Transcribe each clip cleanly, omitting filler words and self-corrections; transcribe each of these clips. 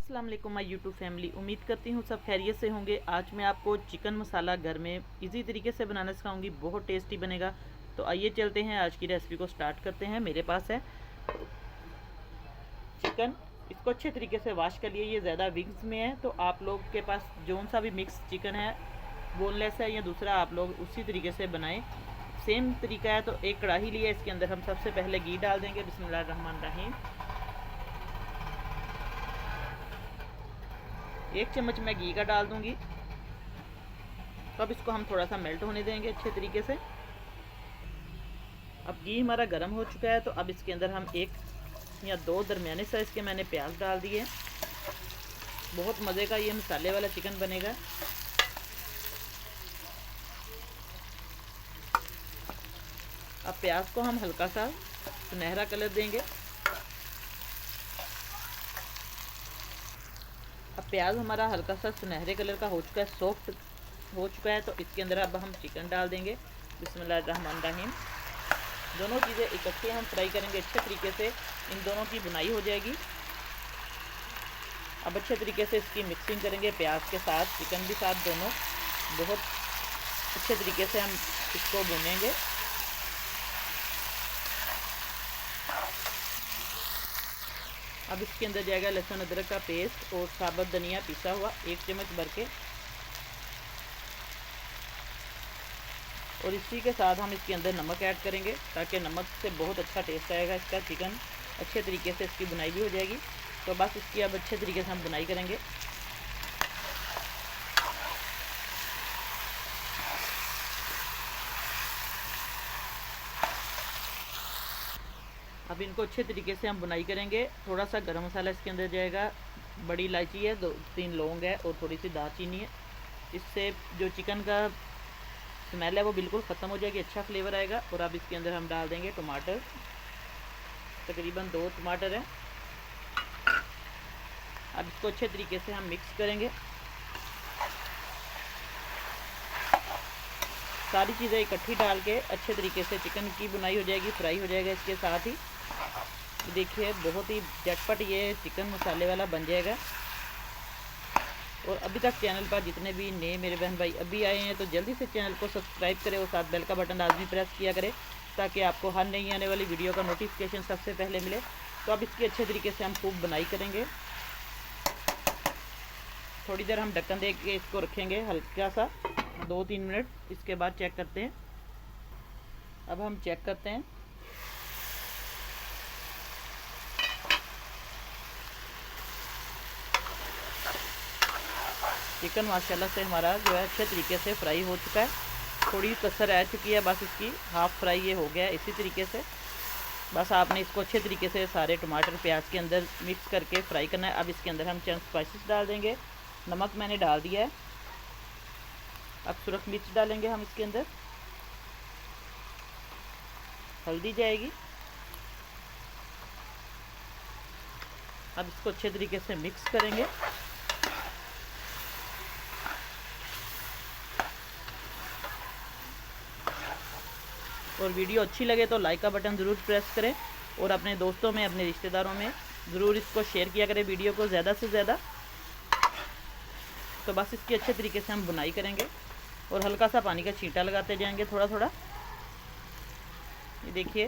अस्सलाम वालेकुम my YouTube family. उम्मीद करती हूँ सब खैरियत से होंगे। आज मैं आपको चिकन मसाला घर में इजी तरीके से बनाना सिखाऊंगी, बहुत टेस्टी बनेगा। तो आइए चलते हैं, आज की रेसिपी को स्टार्ट करते हैं। मेरे पास है चिकन, इसको अच्छे तरीके से वॉश कर लिए। ये ज़्यादा विंग्स में है, तो आप लोग के पास जौन सा भी मिक्स चिकन है, बोनलेस है या दूसरा, आप लोग उसी तरीके से बनाएं। सेम तरीका है। तो एक कढ़ाई लिया, इसके अंदर हम सबसे पहले घी डाल देंगे। बिस्मिल्लाहिर्रहमानिर्रहीम। 1 चम्मच मैं घी का डाल दूंगी। तो अब इसको हम थोड़ा सा मेल्ट होने देंगे अच्छे तरीके से। अब घी हमारा गर्म हो चुका है, तो अब इसके अंदर हम 1 या 2 दरमियाने साइज़ के मैंने प्याज डाल दिए। बहुत मज़े का ये मसाले वाला चिकन बनेगा। अब प्याज को हम हल्का सा सुनहरा कलर देंगे। अब प्याज हमारा हल्का सा सुनहरे कलर का हो चुका है, सॉफ्ट हो चुका है। तो इसके अंदर अब हम चिकन डाल देंगे। बिस्मिल्लाहिर्रहमानिर्रहीम। दोनों चीज़ें इकट्ठे हम फ्राई करेंगे अच्छे तरीके से। इन दोनों की बुनाई हो जाएगी। अब अच्छे तरीके से इसकी मिक्सिंग करेंगे प्याज के साथ, चिकन भी साथ, दोनों बहुत अच्छे तरीके से हम इसको भूनेंगे। अब इसके अंदर जाएगा लहसुन अदरक का पेस्ट और साबुत धनिया पिसा हुआ 1 चम्मच भर के। और इसी के साथ हम इसके अंदर नमक ऐड करेंगे, ताकि नमक से बहुत अच्छा टेस्ट आएगा इसका। चिकन अच्छे तरीके से इसकी बुनाई भी हो जाएगी। तो बस इसकी अब अच्छे तरीके से हम बुनाई करेंगे। अब इनको अच्छे तरीके से हम बुनाई करेंगे। थोड़ा सा गरम मसाला इसके अंदर जाएगा, बड़ी इलायची है, 2-3 लौंग है और थोड़ी सी दालचीनी है। इससे जो चिकन का स्मेल है वो बिल्कुल ख़त्म हो जाएगी, अच्छा फ्लेवर आएगा। और अब इसके अंदर हम डाल देंगे टमाटर, तकरीबन 2 टमाटर हैं। अब इसको अच्छे तरीके से हम मिक्स करेंगे। सारी चीज़ें इकट्ठी डाल के अच्छे तरीके से चिकन की बुनाई हो जाएगी, फ्राई हो जाएगा इसके साथ ही। देखिए बहुत ही झटपट ये चिकन मसाले वाला बन जाएगा। और अभी तक चैनल पर जितने भी नए मेरे बहन भाई अभी आए हैं, तो जल्दी से चैनल को सब्सक्राइब करें और साथ बेल का बटन लाजमी प्रेस किया करें, ताकि आपको हर नई आने वाली वीडियो का नोटिफिकेशन सबसे पहले मिले। तो अब इसकी अच्छे तरीके से हम खूब बुनाई करेंगे। थोड़ी देर हम ढक्कन दे के इसको रखेंगे, हल्का सा 2-3 मिनट। इसके बाद चेक करते हैं। अब हम चेक करते हैं। चिकन माशाल्लाह से हमारा जो है अच्छे तरीके से फ्राई हो चुका है। थोड़ी कसर रह चुकी है, बस इसकी हाफ़ फ्राई ये हो गया है। इसी तरीके से बस आपने इसको अच्छे तरीके से सारे टमाटर प्याज के अंदर मिक्स करके फ्राई करना है। अब इसके अंदर हम चंद स्पाइसेस डाल देंगे। नमक मैंने डाल दिया है। अब सुरख मिर्च डालेंगे हम इसके अंदर, हल्दी जाएगी। अब इसको अच्छे तरीके से मिक्स करेंगे। और वीडियो अच्छी लगे तो लाइक का बटन ज़रूर प्रेस करें, और अपने दोस्तों में, अपने रिश्तेदारों में ज़रूर इसको शेयर किया करें वीडियो को ज़्यादा से ज़्यादा। तो बस इसकी अच्छे तरीके से हम बुनाई करेंगे और हल्का सा पानी का छींटा लगाते जाएंगे थोड़ा थोड़ा। ये देखिए,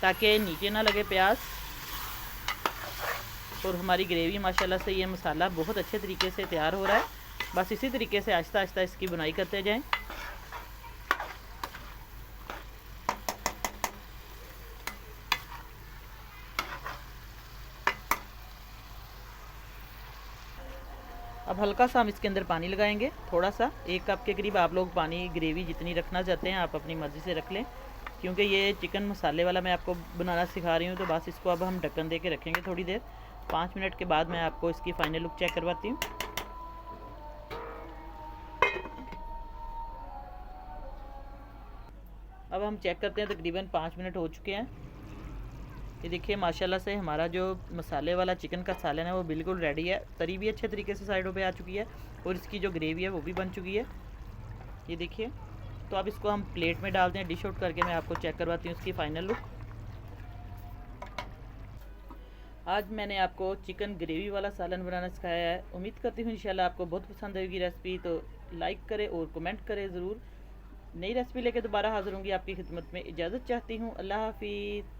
ताकि नीचे ना लगे प्याज। और हमारी ग्रेवी माशाल्लाह से ये मसाला बहुत अच्छे तरीके से तैयार हो रहा है। बस इसी तरीके से आहिस्ता आहिस्ता इसकी बुनाई करते जाएं। अब हल्का सा हम इसके अंदर पानी लगाएंगे, थोड़ा सा 1 कप के करीब। आप लोग पानी ग्रेवी जितनी रखना चाहते हैं आप अपनी मर्ज़ी से रख लें, क्योंकि ये चिकन मसाले वाला मैं आपको बनाना सिखा रही हूँ। तो बस इसको अब हम ढक्कन दे के रखेंगे थोड़ी देर। 5 मिनट के बाद मैं आपको इसकी फ़ाइनल लुक चेक करवाती हूँ। अब हम चेक करते हैं, तकरीबन 5 मिनट हो चुके हैं। ये देखिए माशाल्लाह से हमारा जो मसाले वाला चिकन का सालन है वो बिल्कुल रेडी है। तरी भी अच्छे तरीके से साइडों पे आ चुकी है और इसकी जो ग्रेवी है वो भी बन चुकी है। ये देखिए। तो अब इसको हम प्लेट में डालते हैं, डिश आउट करके मैं आपको चेक करवाती हूँ इसकी फ़ाइनल लुक। आज मैंने आपको चिकन ग्रेवी वाला सालन बनाना सिखाया है। उम्मीद करती हूँ इंशाल्लाह आपको बहुत पसंद आएगी रेसिपी। तो लाइक करें और कमेंट करें ज़रूर। नई रेसिपी लेकर दोबारा हाज़िर होंगी आपकी खिदमत में। इजाज़त चाहती हूँ। अल्लाह हाफिज़।